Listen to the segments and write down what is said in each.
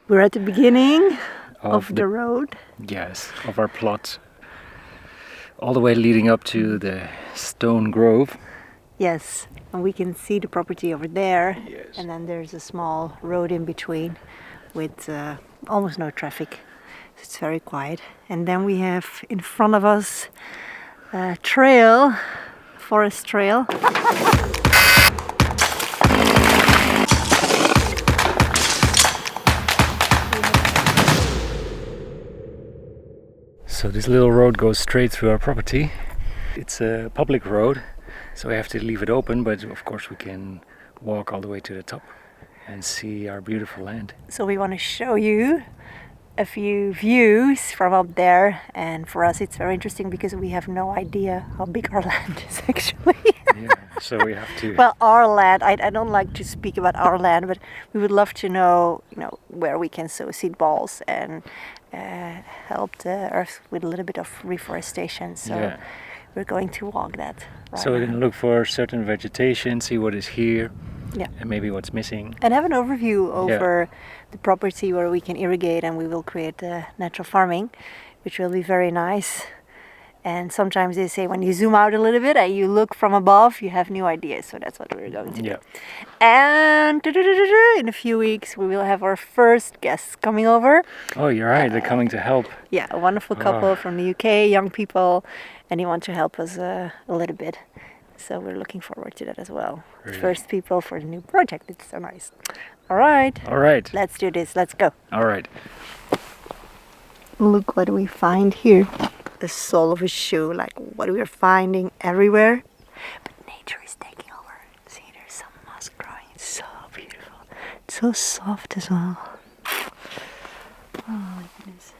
We're at the beginning of the road. Yes, of our plot. All the way leading up to the stone grove. Yes, and we can see the property over there. Yes. And then there's a small road in between with almost no traffic. It's very quiet. And then we have in front of us a trail, forest trail. So this little road goes straight through our property. It's a public road, so we have to leave it open, but of course we can walk all the way to the top and see our beautiful land. So we want to show you a few views from up there, and for us it's very interesting because we have no idea how big our land is actually. Yeah, so we have to... Well, our land, I don't like to speak about our land, but we would love to know, where we can sow seed balls and help the earth with a little bit of reforestation. So we're going to walk that right So we're now. going to look for certain vegetation, see what is here, Yeah. and maybe what's missing. And have an overview over the property where we can irrigate, and we will create natural farming, which will be very nice. And sometimes they say when you zoom out a little bit and you look from above, you have new ideas. So that's what we're going to do. And in a few weeks, we will have our first guests coming over. Oh, you're right. They're coming to help. Yeah, a wonderful couple from the UK, young people, and they want to help us a little bit. So we're looking forward to that as well. Really? First people for the new project. It's so nice. All right. All right. Let's do this. Let's go. All right. Look what we find here. The sole of a shoe, like what we're finding everywhere. But nature is taking over. See, there's some moss growing. It's so beautiful. It's so soft as well. Oh my goodness.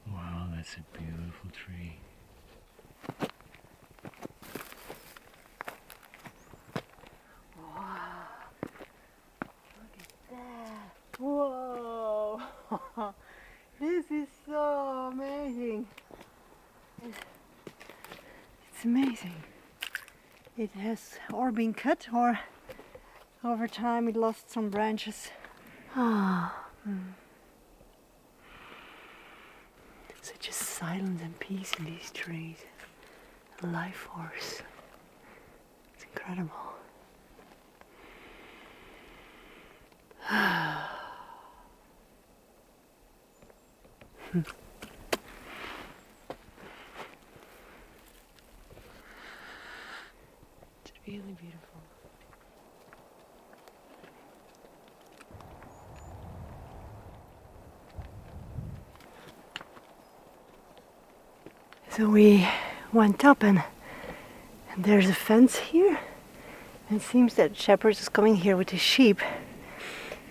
Wow, that's a beautiful tree. Wow. Look at that. Whoa. This is so amazing. It's amazing. It has or been cut or over time it lost some branches. Such a silence and peace in these trees. A life force. It's incredible. It's really beautiful. So we went up and there's a fence here. And it seems that shepherd is coming here with his sheep.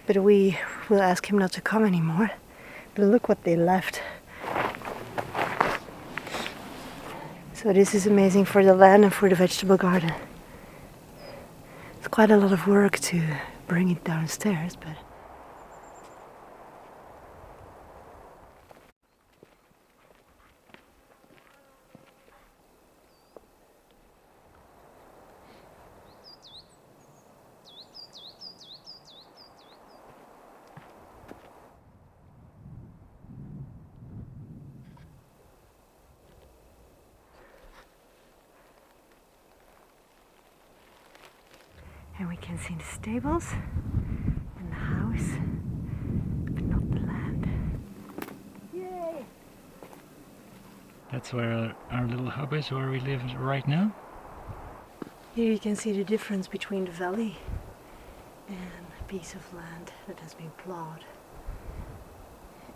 But we will ask him not to come anymore. But look what they left. So this is amazing for the land and for the vegetable garden. It's quite a lot of work to bring it downstairs, but and we can see the stables and the house, but not the land. Yay! That's where our little hub is, where we live right now. Here you can see the difference between the valley and a piece of land that has been plowed.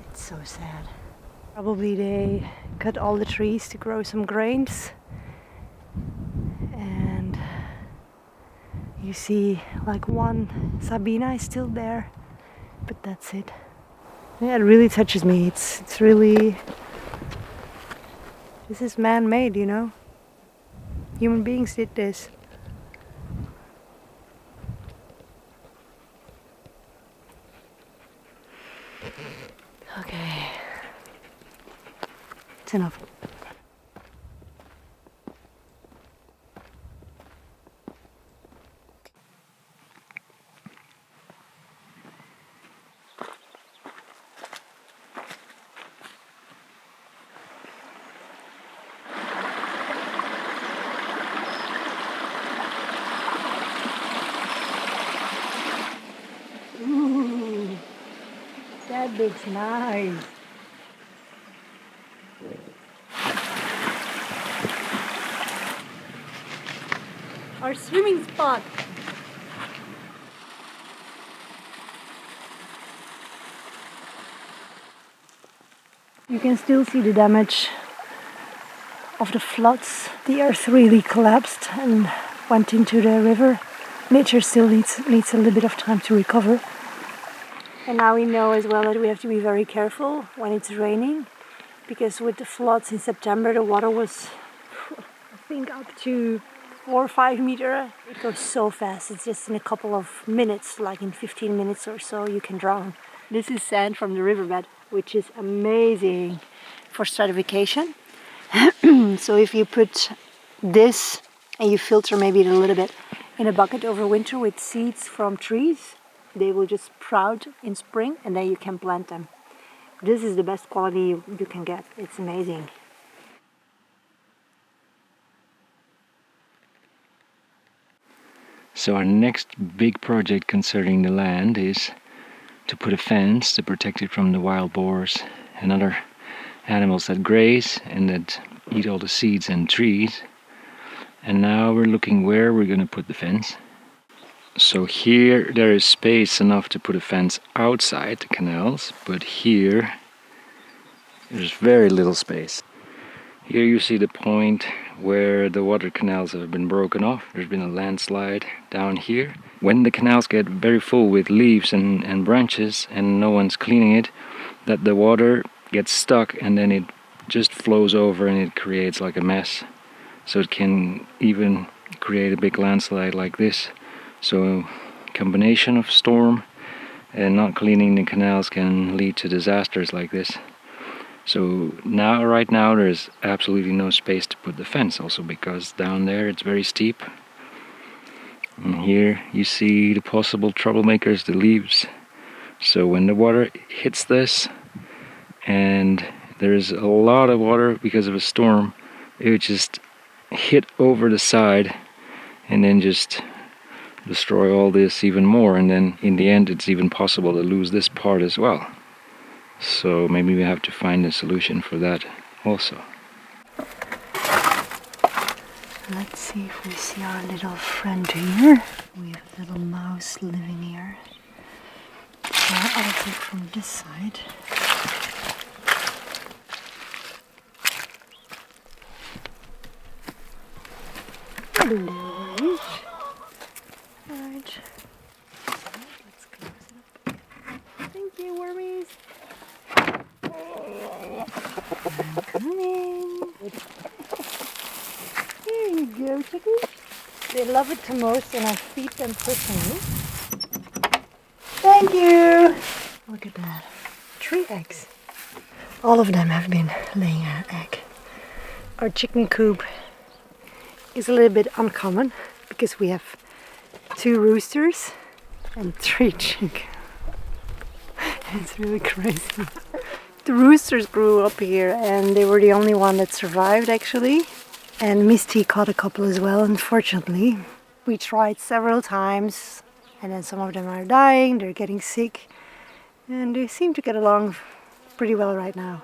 It's so sad. Probably they cut all the trees to grow some grains. And you see like one Sabina is still there, but that's it. Yeah, it really touches me. It's really, this is man-made, Human beings did this. Okay. It's enough. That looks nice. Our swimming spot. You can still see the damage of the floods. The earth really collapsed and went into the river. Nature still needs a little bit of time to recover. And now we know as well that we have to be very careful when it's raining, because with the floods in September the water was, I think, up to 4 or 5 meters. It goes so fast. It's just in a couple of minutes, like in 15 minutes or so, you can drown. This is sand from the riverbed, which is amazing for stratification. So if you put this and you filter maybe a little bit in a bucket over winter with seeds from trees, they will just sprout in spring and then you can plant them. This is the best quality you can get. It's amazing. So our next big project concerning the land is to put a fence to protect it from the wild boars and other animals that graze and that eat all the seeds and trees. And now we're looking where we're going to put the fence. So here there is space enough to put a fence outside the canals, but here there's very little space. Here you see the point where the water canals have been broken off. There's been a landslide down here. When the canals get very full with leaves and branches and no one's cleaning it, that the water gets stuck and then it just flows over and it creates like a mess. So it can even create a big landslide like this. So combination of storm and not cleaning the canals can lead to disasters like this. So now, right now, there's absolutely no space to put the fence, also because down there it's very steep. And here you see the possible troublemakers, the leaves. So when the water hits this, and there's a lot of water because of a storm, it would just hit over the side and then just destroy all this even more. And then in the end, it's even possible to lose this part as well. So maybe we have to find a solution for that also. Let's see if we see our little friend here. We have a little mouse living here. So I'll take from this side. Hello. Right. Let's close it up. Thank you, wormies. I'm coming. Here you go, chickens. They love it the most and I feed them personally. Thank you. Look at that. 3 eggs. All of them have been laying an egg. Our chicken coop is a little bit uncommon because we have 2 roosters and 3 chickens. It's really crazy. The roosters grew up here and they were the only one that survived actually. And Misty caught a couple as well, unfortunately. We tried several times and then some of them are dying, they're getting sick. And they seem to get along pretty well right now.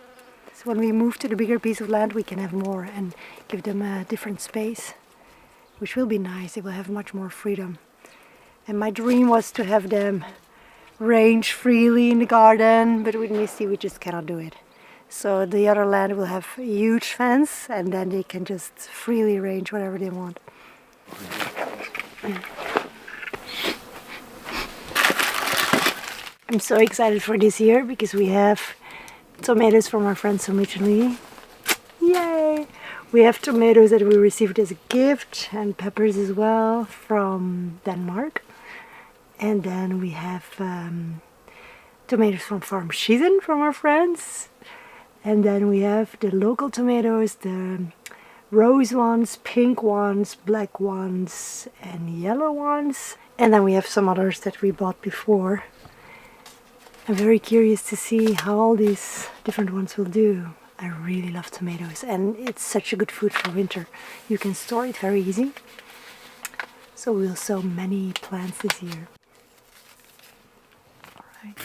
So when we move to the bigger piece of land we can have more and give them a different space. Which will be nice, they will have much more freedom. And my dream was to have them range freely in the garden, but with Misty we just cannot do it. So the other land will have a huge fence and then they can just freely range whatever they want. I'm so excited for this year because we have tomatoes from our friends from Italy. Yay! We have tomatoes that we received as a gift and peppers as well from Denmark. And then we have tomatoes from Farm Schiessen from our friends. And then we have the local tomatoes, the rose ones, pink ones, black ones and yellow ones. And then we have some others that we bought before. I'm very curious to see how all these different ones will do. I really love tomatoes and it's such a good food for winter. You can store it very easy. So we'll sow many plants this year. Alright.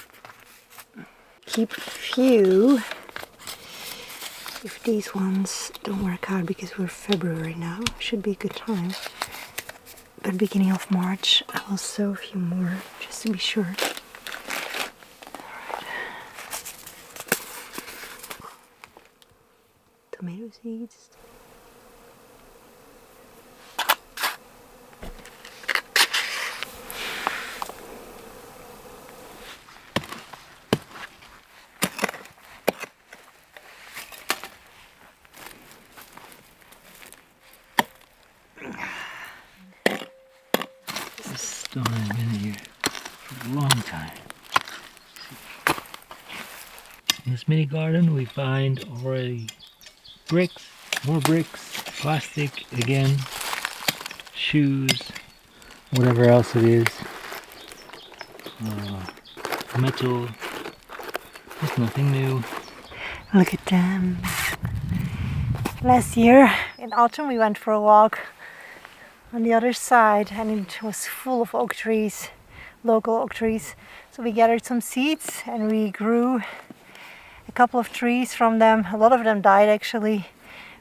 keep a few. If these ones don't work out, because we're February now, should be a good time. But beginning of March, I will sow a few more just to be sure. Alright. Tomato seeds. This stone has been here for a long time. In this mini garden we find already bricks, more bricks, plastic again, shoes, whatever else it is, metal. There's nothing new. Look at them. Last year in autumn we went for a walk on the other side and it was full of oak trees, local oak trees. So we gathered some seeds and we grew a couple of trees from them. A lot of them died actually,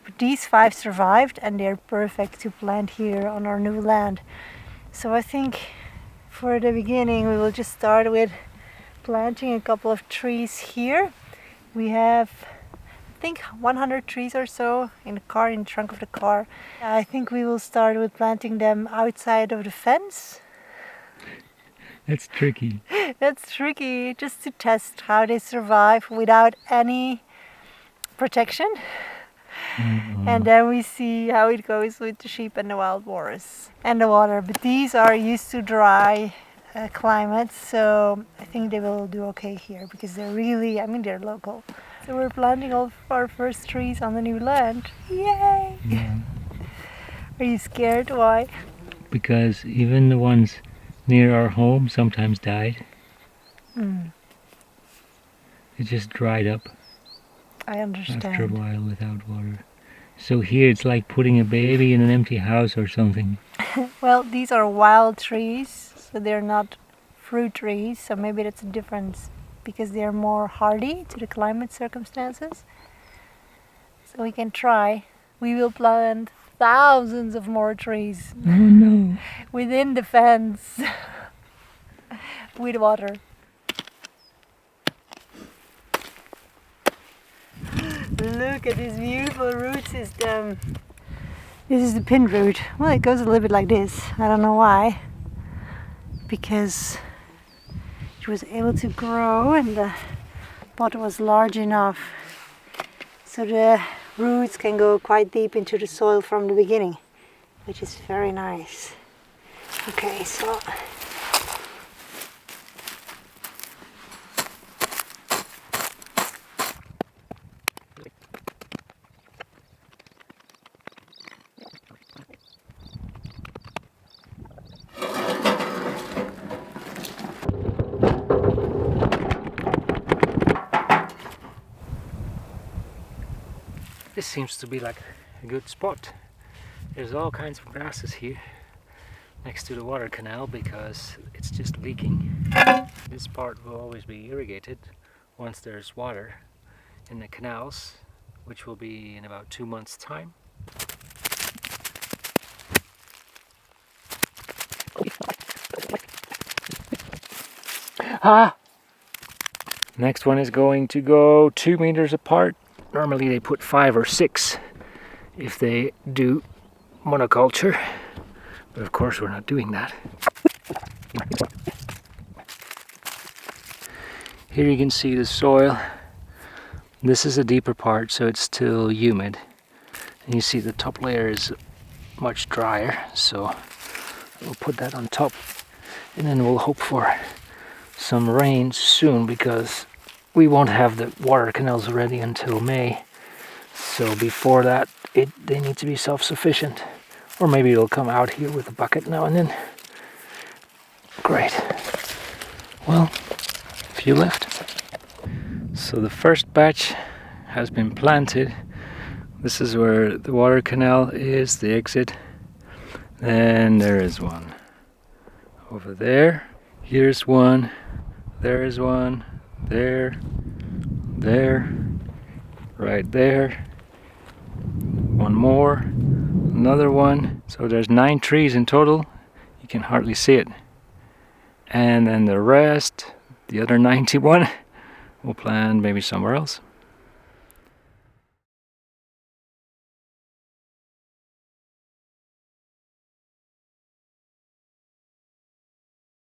but these 5 survived and they're perfect to plant here on our new land. So I think for the beginning we will just start with planting a couple of trees here. We have, I think, 100 trees or so in the car, in the trunk of the car. I think we will start with planting them outside of the fence. That's tricky. That's tricky, just to test how they survive without any protection. And then we see how it goes with the sheep and the wild boars and the water. But these are used to dry climates, so I think they will do okay here because they're really, I mean, they're local. So we're planting all of our first trees on the new land. Yay! Yeah. Are you scared? Why? Because even the ones near our home sometimes died. It just dried up I understand. after a while without water. So here it's like putting a baby in an empty house or something. Well, these are wild trees, so they're not fruit trees, so maybe that's a difference because they're more hardy to the climate circumstances. So we can try. We will plant thousands of more trees Oh no! within the fence with water. Look at this beautiful root system. This is the pin root. Well, it goes a little bit like this. I don't know why. Because it was able to grow and the pot was large enough so the roots can go quite deep into the soil from the beginning, which is very nice. Okay, so this seems to be like a good spot. There's all kinds of grasses here next to the water canal because it's just leaking. This part will always be irrigated once there's water in the canals, which will be in about 2 months' time. Ah! Next one is going to go 2 meters apart. Normally they put 5 or 6 if they do monoculture, but of course we're not doing that. Here you can see the soil. This is a deeper part, so it's still humid. And you see the top layer is much drier, so we'll put that on top. And then we'll hope for some rain soon because we won't have the water canals ready until May. So before that, they need to be self-sufficient. Or maybe it'll come out here with a bucket now and then. Great. Well, a few left. So the first batch has been planted. This is where the water canal is, the exit. Then there is one over there. Here's one. There is one. There. there, right there, one more, another one. So there's 9 trees in total. You can hardly see it. And then the rest, the other 91, we'll plant maybe somewhere else.